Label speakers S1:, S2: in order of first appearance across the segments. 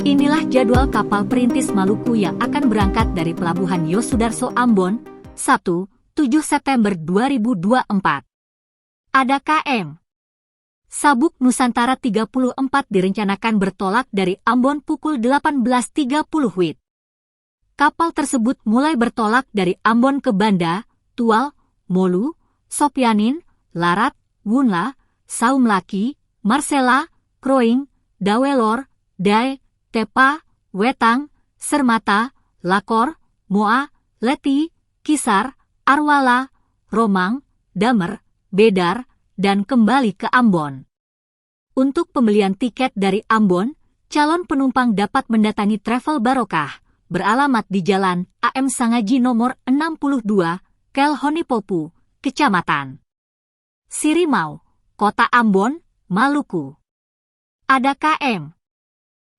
S1: Inilah jadwal kapal perintis Maluku yang akan berangkat dari Pelabuhan Yosudarso Ambon, Sabtu, 7 September 2024. Ada KM Sabuk Nusantara 34 direncanakan bertolak dari Ambon pukul 18.30 WIB. Kapal tersebut mulai bertolak dari Ambon ke Banda, Tual, Molu, Sopyanin, Larat, Wunla, Saumlaki, Marcella, Kroing, Dawelor, Dai, Tepa, Wetang, Sermata, Lakor, Moa, Leti, Kisar, Arwala, Romang, Damer, Bedar, dan kembali ke Ambon. Untuk pembelian tiket dari Ambon, calon penumpang dapat mendatangi Travel Barokah, beralamat di Jalan AM Sangaji nomor 62, Kel Honipopu, Kecamatan Sirimau, Kota Ambon, Maluku. Ada KM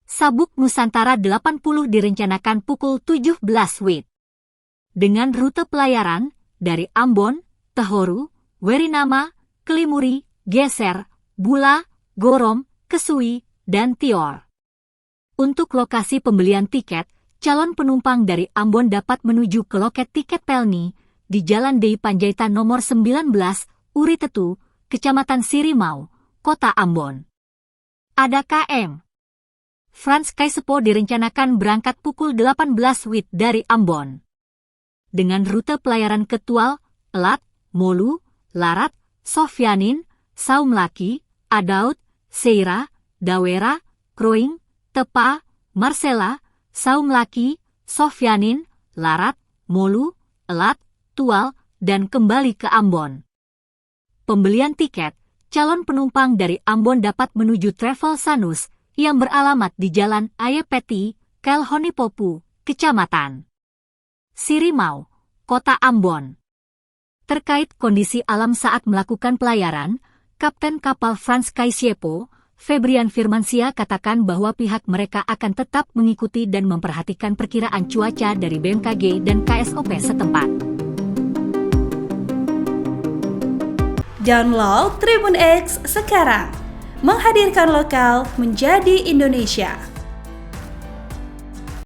S1: Sabuk Nusantara 80 direncanakan pukul 17 WIB. Dengan rute pelayaran dari Ambon, Tehoru, Werinama, Kelimuri, Geser, Bula, Gorom, Kesui, dan Tior. Untuk lokasi pembelian tiket, calon penumpang dari Ambon dapat menuju ke loket tiket Pelni di Jalan Dei Panjaitan nomor 19, Uritetu, Kecamatan Sirimau, Kota Ambon. Ada KM Frans Kaisepo direncanakan berangkat pukul 18 WIB dari Ambon. Dengan rute pelayaran ke Tual, Elat, Molu, Larat, Sofyanin, Saumlaki, Adaud, Seira, Dawera, Kroing, Tepa, Marcella, Saumlaki, Sofyanin, Larat, Molu, Elat, Tual, dan kembali ke Ambon. Pembelian tiket, calon penumpang dari Ambon dapat menuju Travel Sanus yang beralamat di Jalan Ayepeti, Kel Honipopu, Kecamatan Sirimau, Kota Ambon. Terkait kondisi alam saat melakukan pelayaran, Kapten Kapal Frans Kaisepo, Febrian Firmansyah katakan bahwa pihak mereka akan tetap mengikuti dan memperhatikan perkiraan cuaca dari BMKG dan KSOP setempat.
S2: Download Tribun X sekarang, menghadirkan lokal menjadi Indonesia.